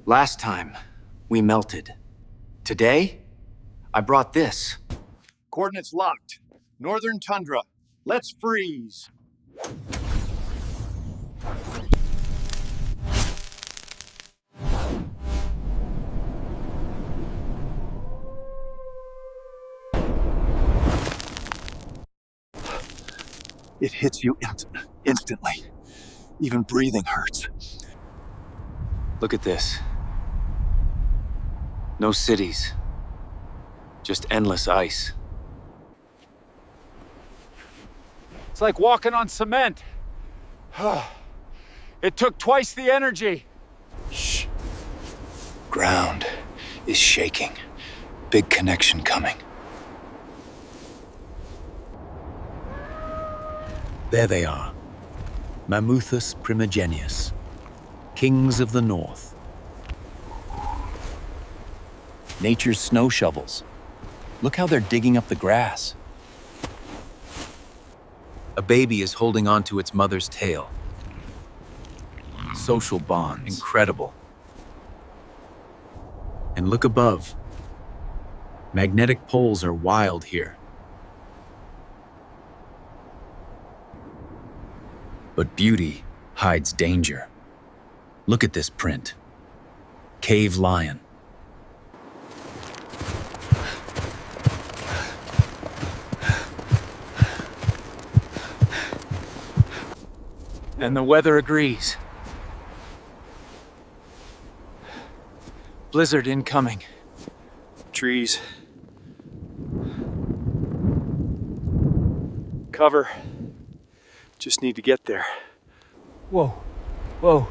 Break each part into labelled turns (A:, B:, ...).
A: Last time, we melted. Today, I brought this.
B: Coordinates locked. Northern tundra. Let's freeze. It hits you instantly. Even breathing hurts.
A: Look at this. No cities. Just endless ice.
C: It's like walking on cement. It took twice the energy.
A: Shh. Ground is shaking. Big connection coming.
D: There they are. Mammothus primigenius, kings of the north. Nature's snow shovels. Look how they're digging up the grass. A baby is holding on to its mother's tail. Social bonds. Incredible. And look above. Magnetic poles are wild here. But beauty hides danger. Look at this print. Cave lion.
A: And the weather agrees. Blizzard incoming.
B: Trees. Cover. Just need to get there.
A: Whoa. Whoa.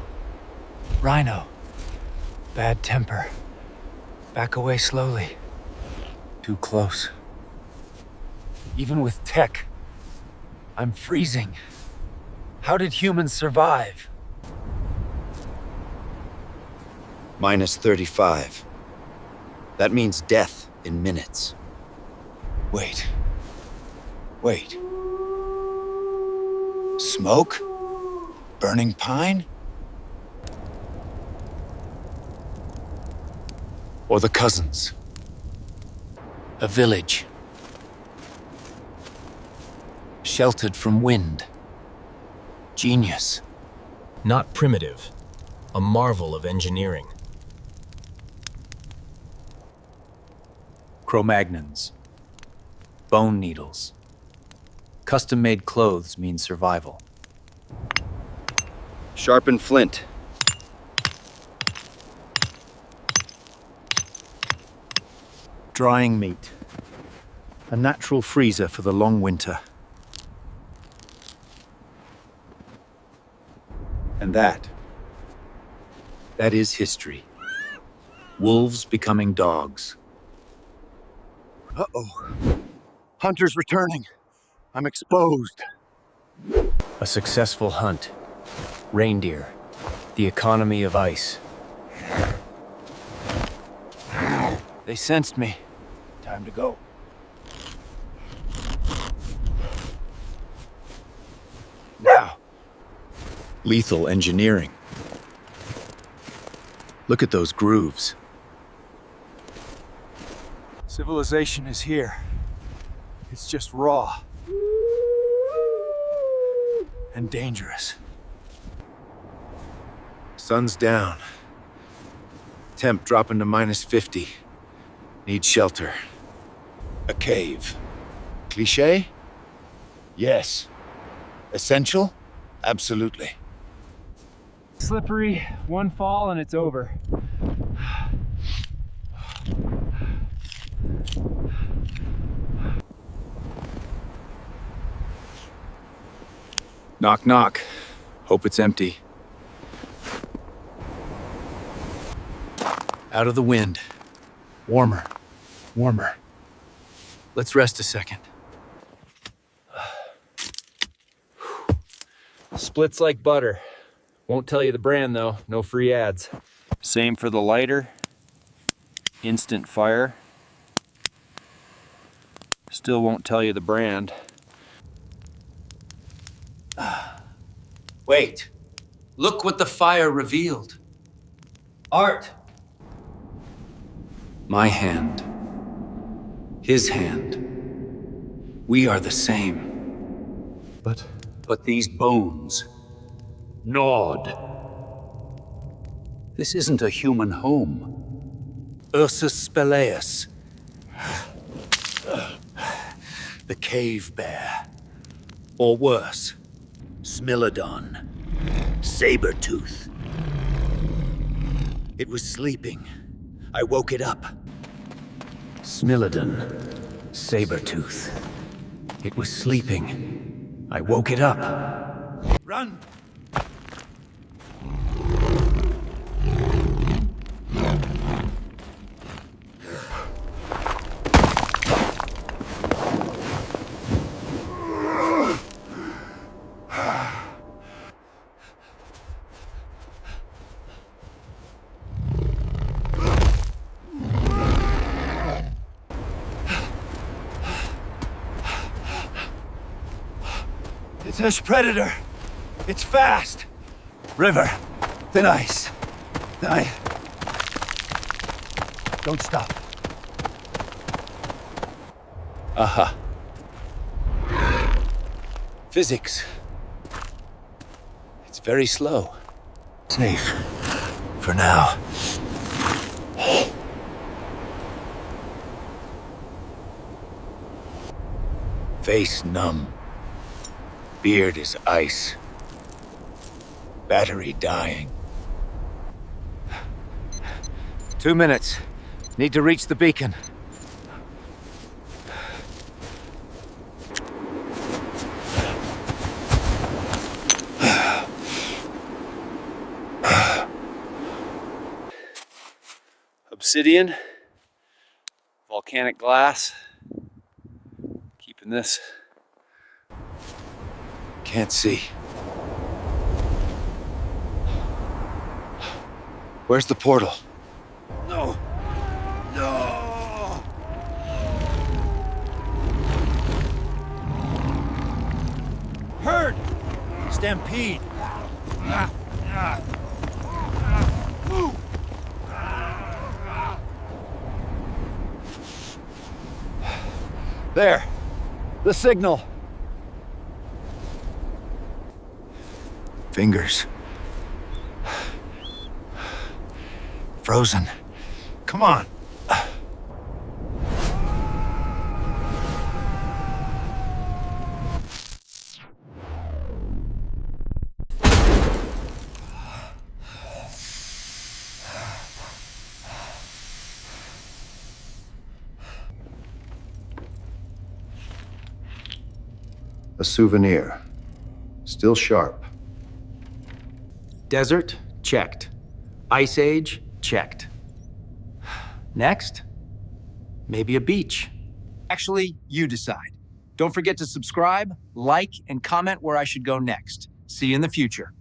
A: Rhino. Bad temper. Back away slowly. Too close. Even with tech, I'm freezing. How did humans survive?
E: Minus 35. That means death in minutes.
A: Wait. Smoke? Burning pine? Or the cousins? A village. Sheltered from wind. Genius.
F: Not primitive. A marvel of engineering.
D: Cro-Magnons. Bone needles. Custom-made clothes mean survival.
E: Sharpened flint.
B: Drying meat. A natural freezer for the long winter.
D: And that is history. Wolves becoming dogs.
B: Uh-oh. Hunter's returning. I'm exposed.
G: A successful hunt. Reindeer. The economy of ice.
A: They sensed me. Time to go.
D: Now. Lethal engineering. Look at those grooves.
B: Civilization is here. It's just raw. And dangerous.
E: Sun's down. Temp dropping to minus 50. Need shelter. A cave. Cliché? Yes. Essential? Absolutely.
C: Slippery, one fall and it's over.
D: Knock, knock. Hope it's empty. Out of the wind. Warmer. Let's rest a second.
C: Splits like butter. Won't tell you the brand though, no free ads. Same for the lighter. Instant fire. Still won't tell you the brand.
A: Wait. Look what the fire revealed. Art. My hand. His hand. We are the same.
H: But these bones, gnawed. This isn't a human home.
E: Ursus Spelaeus. The cave bear. Or worse, Smilodon. Sabertooth. It was sleeping. I woke it up.
G: Smilodon. Sabertooth. It was sleeping. I woke it up.
E: Run! It's a predator. It's fast. River. Thin ice. Don't stop. Aha. Physics. It's very slow. Safe. For now. Face numb. Beard is ice. Battery dying. 2 minutes. Need to reach the beacon.
C: Obsidian, volcanic glass, keeping this.
E: Can't see. Where's the portal? No! No! Herd! Stampede! There! The signal! Fingers. Frozen. Come on. A souvenir. Still sharp.
A: Desert? Checked. Ice Age? Checked. Next? Maybe a beach. Actually, you decide. Don't forget to subscribe, like, and comment where I should go next. See you in the future.